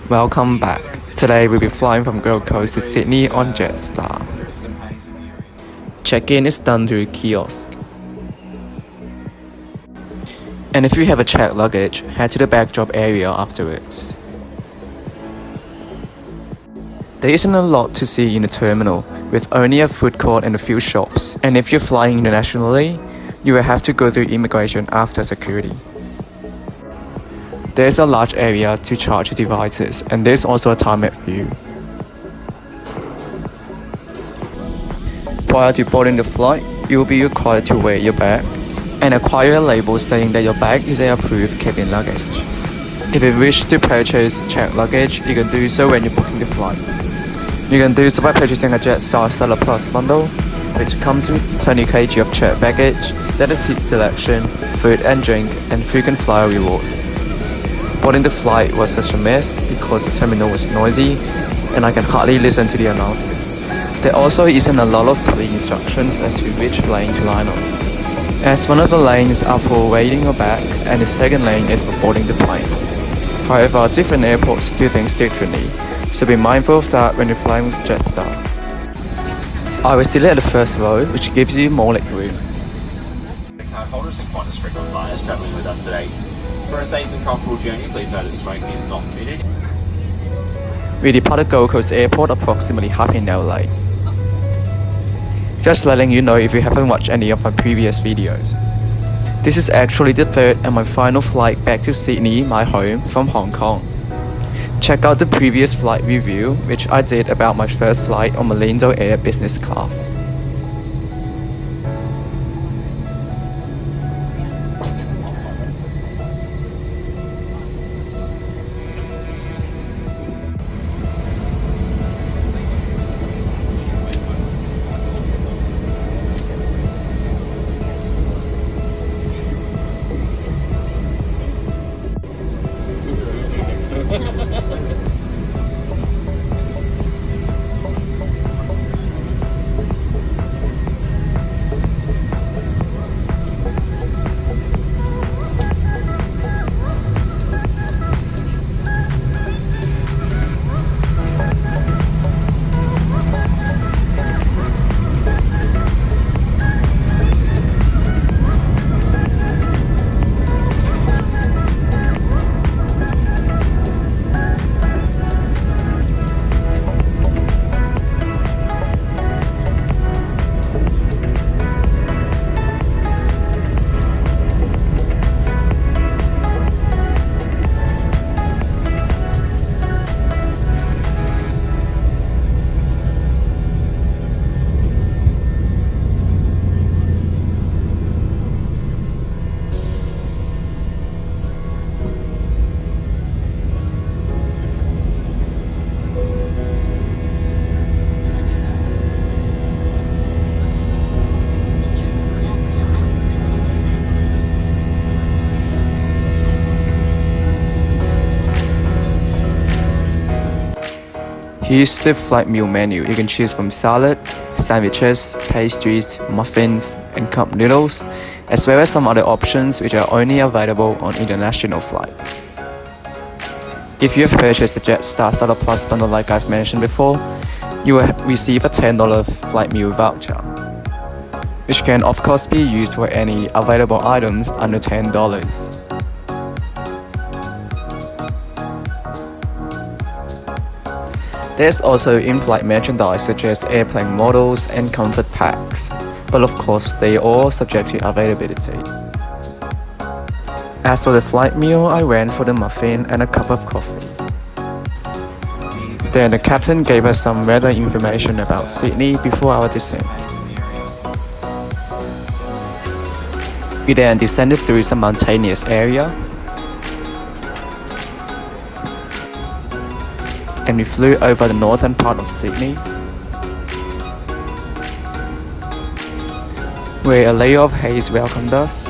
Welcome back. Today we'll be flying from Gold Coast to Sydney on Jetstar. Check-in is done through kiosk. And if you have a checked luggage, head to the bag drop area afterwards. There isn't a lot to see in the terminal, with only a food court and a few shops, and if you're flying internationally, you will have to go through immigration after security. There's a large area to charge your devices, and there's also a tarmac view. Prior to boarding the flight, you will be required to weigh your bag and acquire a label saying that your bag is an approved cabin luggage. If you wish to purchase checked luggage, you can do so when you're booking the flight. You can do so by purchasing a Jetstar Starter Plus bundle, which comes with 20 kg of checked baggage, standard seat selection, food and drink, and frequent flyer rewards. Boarding the flight was such a mess because the terminal was noisy and I can hardly listen to the announcements. There also isn't a lot of clear instructions as to which lane to line on, as one of the lanes are for waiting your bag and the second lane is for boarding the plane. However, different airports do things differently, so be mindful of that when you're flying with Jetstar. I was seated at the first row, which gives you more leg room. Card holders and Qantas frequent flyers travelling with us today. For a safe and comfortable journey, please note that smoking is not permitted. We departed Gold Coast Airport approximately half an hour late. Just letting you know if you haven't watched any of my previous videos. This is actually the third and my final flight back to Sydney, my home, from Hong Kong. Check out the previous flight review, which I did about my first flight on Malindo Air Business Class. Here's the flight meal menu. You can choose from salad, sandwiches, pastries, muffins, and cup noodles, as well as some other options which are only available on international flights. If you have purchased the Jetstar Starter Plus bundle like I've mentioned before, you will receive a $10 flight meal voucher, which can of course be used for any available items under $10. There's also in-flight merchandise such as airplane models and comfort packs, but of course they are all subject to availability. As for the flight meal, I went for the muffin and a cup of coffee. Then the captain gave us some weather information about Sydney before our descent. We then descended through some mountainous area, and we flew over the northern part of Sydney, where a layer of haze welcomed us.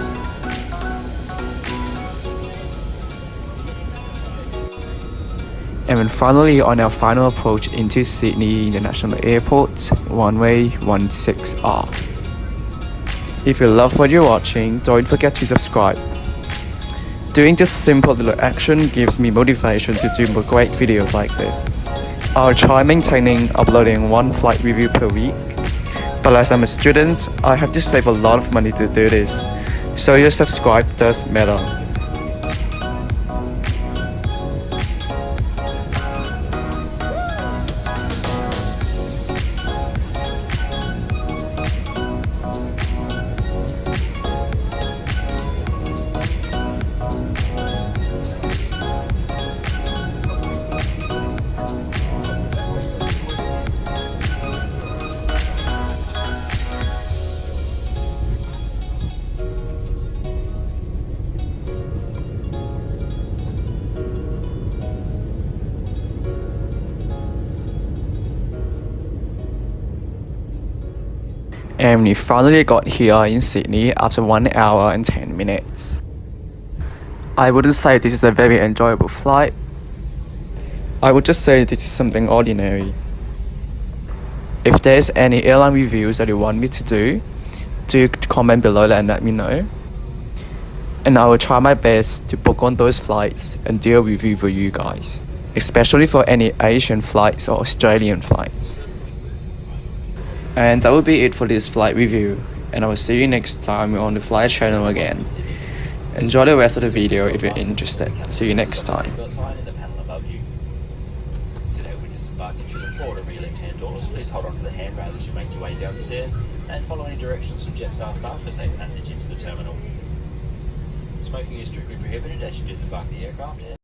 And then finally on our final approach into Sydney International Airport, runway 16R. If you love what you're watching, don't forget to subscribe. Doing this simple little action gives me motivation to do more great videos like this. I'll try maintaining uploading one flight review per week, but as I'm a student, I have to save a lot of money to do this, so your subscribe does matter. And we finally got here in Sydney after 1 hour and 10 minutes. I wouldn't say this is a very enjoyable flight. I would just say this is something ordinary. If there's any airline reviews that you want me to do comment below and let me know. And I will try my best to book on those flights and do a review for you guys, especially for any Asian flights or Australian flights. And that will be it for this flight review, and I will see you next time on the flight channel again. Enjoy the rest of the video if you're interested. See you next time. Please hold on to the handrail as you make your way downstairs and follow any directions from Jetstar staff for safe passage into the terminal. Smoking is strictly prohibited as you disembark the aircraft.